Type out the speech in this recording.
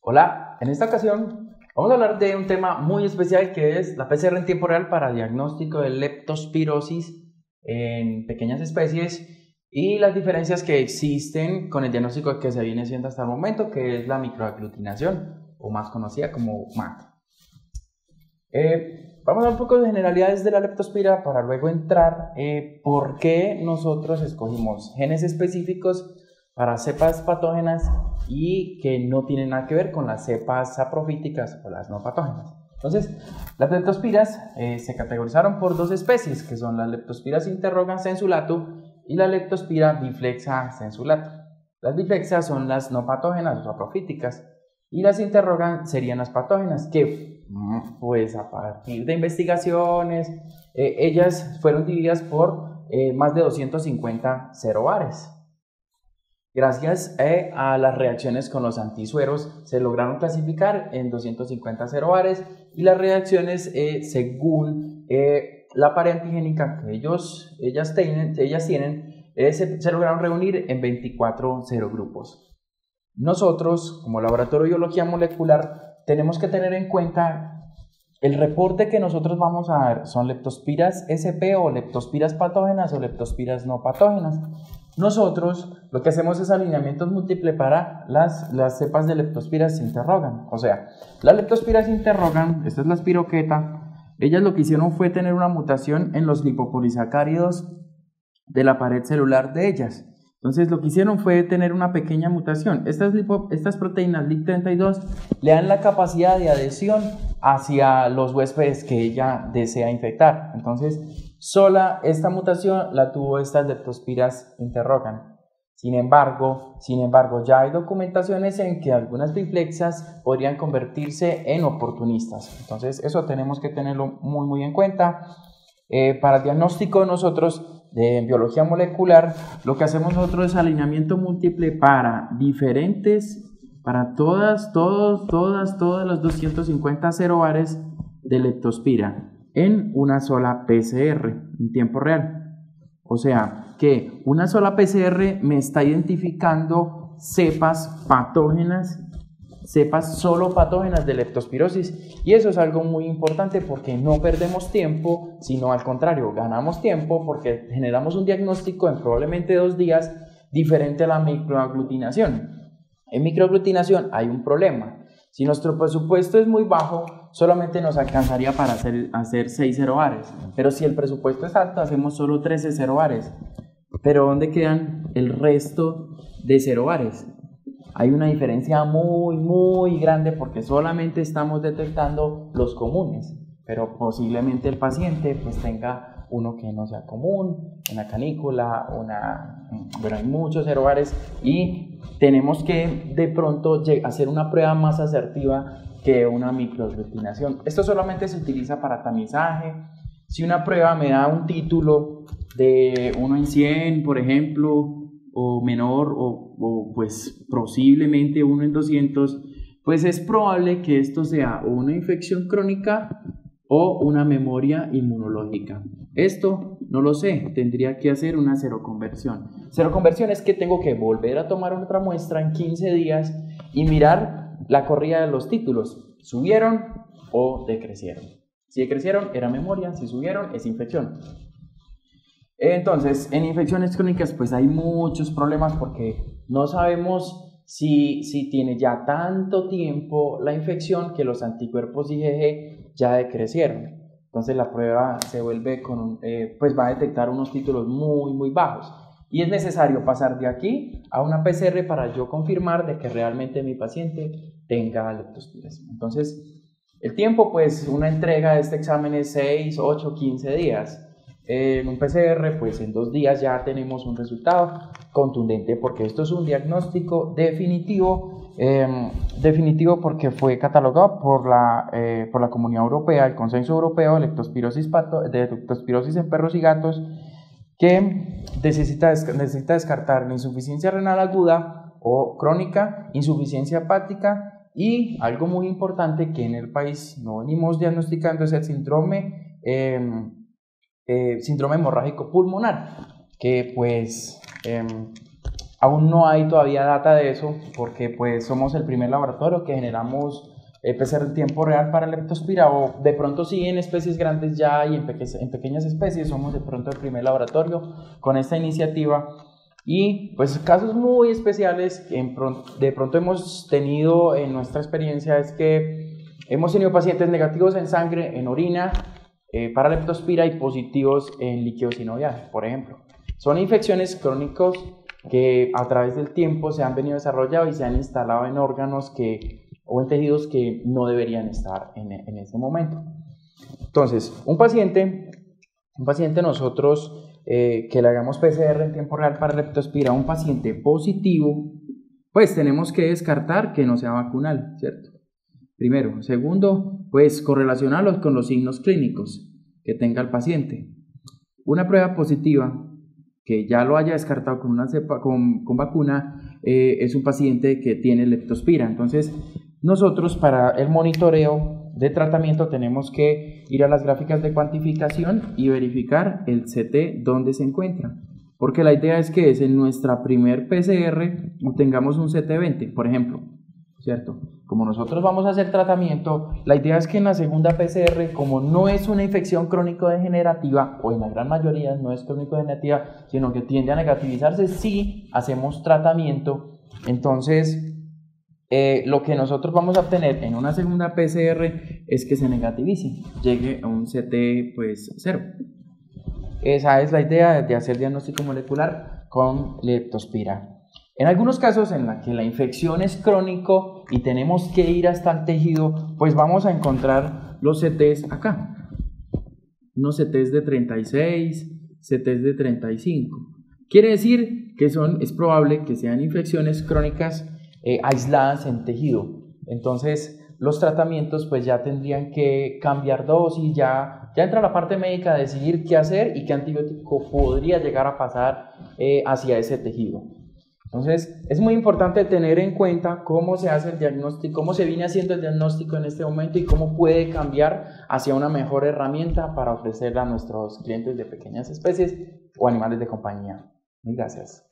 Hola, en esta ocasión vamos a hablar de un tema muy especial que es la PCR en tiempo real para diagnóstico de leptospirosis en pequeñas especies y las diferencias que existen con el diagnóstico que se viene haciendo hasta el momento, que es la microaglutinación o más conocida como MAT. Vamos a ver un poco de generalidades de la leptospira para luego entrar por qué nosotros escogimos genes específicos para cepas patógenas y que no tienen nada que ver con las cepas saprofíticas o las no patógenas. Entonces, las leptospiras se categorizaron por dos especies, que son las leptospiras interrogans sensulato y la leptospira biflexa sensulato. Las biflexas son las no patógenas o saprofíticas y las interrogan serían las patógenas, que pues a partir de investigaciones, ellas fueron divididas por más de 250 serobares. Gracias a las reacciones con los antisueros se lograron clasificar en 250 serobares y las reacciones según la pared antigénica que ellas tienen se lograron reunir en 24 serogrupos. Nosotros, como laboratorio de biología molecular, tenemos que tener en cuenta el reporte que nosotros vamos a dar. ¿Son leptospiras SP o leptospiras patógenas o leptospiras no patógenas? Nosotros lo que hacemos es alineamientos múltiples para las cepas de leptospiras interrogan. O sea, las leptospiras interrogan, esta es la espiroqueta, ellas lo que hicieron fue tener una mutación en los lipopolisacáridos de la pared celular de ellas. Entonces lo que hicieron fue tener una pequeña mutación. Estas proteínas LIC32 le dan la capacidad de adhesión hacia los huéspedes que ella desea infectar. Entonces sola esta mutación la tuvo estas leptospiras interrogan. Sin embargo, ya hay documentaciones en que algunas biflexas podrían convertirse en oportunistas. Entonces eso tenemos que tenerlo muy en cuenta. Para el diagnóstico nosotros de biología molecular, lo que hacemos nosotros es alineamiento múltiple para todas las 250 serobares de leptospira en una sola PCR en tiempo real. O sea que una sola PCR me está identificando cepas patógenas, cepas solo patógenas de leptospirosis, y eso es algo muy importante porque no perdemos tiempo, sino al contrario, ganamos tiempo porque generamos un diagnóstico en probablemente 2 días diferente a la microaglutinación. En microaglutinación hay un problema. Si nuestro presupuesto es muy bajo, solamente nos alcanzaría para hacer 6 serobares, pero si el presupuesto es alto, hacemos solo 13 serobares. Pero ¿dónde quedan el resto de serobares? Hay una diferencia muy grande porque solamente estamos detectando los comunes, pero posiblemente el paciente pues tenga uno que no sea común, una canícula, bueno, hay muchos serobares y tenemos que de pronto hacer una prueba más asertiva que una microaglutinación. Esto solamente se utiliza para tamizaje. Si una prueba me da un título de 1 en 100, por ejemplo, o menor, o pues posiblemente 1 en 200, pues es probable que esto sea o una infección crónica o una memoria inmunológica. Esto no lo sé, tendría que hacer una seroconversión. Seroconversión es que tengo que volver a tomar otra muestra en 15 días y mirar la corrida de los títulos. ¿Subieron o decrecieron? Si decrecieron, era memoria; si subieron, es infección. Entonces, en infecciones crónicas pues hay muchos problemas porque no sabemos si tiene ya tanto tiempo la infección que los anticuerpos IgG ya decrecieron. Entonces la prueba se vuelve pues va a detectar unos títulos muy bajos y es necesario pasar de aquí a una PCR para yo confirmar de que realmente mi paciente tenga leptospirosis. Entonces el tiempo, pues una entrega de este examen es 6, 8, 15 días. En un PCR, pues en 2 días ya tenemos un resultado contundente porque esto es un diagnóstico definitivo, porque fue catalogado por la Comunidad Europea, el Consenso Europeo de leptospirosis en perros y gatos, que necesita descartar la insuficiencia renal aguda o crónica, insuficiencia hepática y algo muy importante que en el país no venimos diagnosticando es el síndrome hemorrágico pulmonar, que pues Aún no hay todavía data de eso porque pues somos el primer laboratorio que generamos PCR en tiempo real para leptospira, o de pronto sí en especies grandes ya y en pequeñas especies somos de pronto el primer laboratorio con esta iniciativa. Y pues casos muy especiales que de pronto hemos tenido en nuestra experiencia es que hemos tenido pacientes negativos en sangre, en orina, para leptospira y positivos en líquido sinovial, por ejemplo. Son infecciones crónicas que a través del tiempo se han venido desarrollando y se han instalado en órganos o en tejidos que no deberían estar en ese momento. Entonces, un paciente nosotros que le hagamos PCR en tiempo real para leptospira a un paciente positivo, pues tenemos que descartar que no sea vacunal, ¿cierto? Primero. Segundo, pues correlacionarlos con los signos clínicos que tenga el paciente. Una prueba positiva que ya lo haya descartado con una cepa con vacuna es un paciente que tiene leptospira. Entonces, nosotros para el monitoreo de tratamiento tenemos que ir a las gráficas de cuantificación y verificar el CT donde se encuentra, porque la idea es que en nuestra primer PCR obtengamos un CT20, por ejemplo, ¿cierto? Como nosotros vamos a hacer tratamiento, la idea es que en la segunda PCR, como no es una infección crónico-degenerativa, o en la gran mayoría no es crónico-degenerativa, sino que tiende a negativizarse si hacemos tratamiento, entonces lo que nosotros vamos a obtener en una segunda PCR es que se negativice, llegue a un CT pues 0. Esa es la idea de hacer diagnóstico molecular con leptospira. En algunos casos en la que la infección es crónico y tenemos que ir hasta el tejido, pues vamos a encontrar los CTs acá. Unos CTs de 36, CTs de 35. Quiere decir que es probable que sean infecciones crónicas aisladas en tejido. Entonces los tratamientos pues ya tendrían que cambiar dosis, ya entra la parte médica a decidir qué hacer y qué antibiótico podría llegar a pasar hacia ese tejido. Entonces es muy importante tener en cuenta cómo se hace el diagnóstico, cómo se viene haciendo el diagnóstico en este momento y cómo puede cambiar hacia una mejor herramienta para ofrecerla a nuestros clientes de pequeñas especies o animales de compañía. Muy gracias.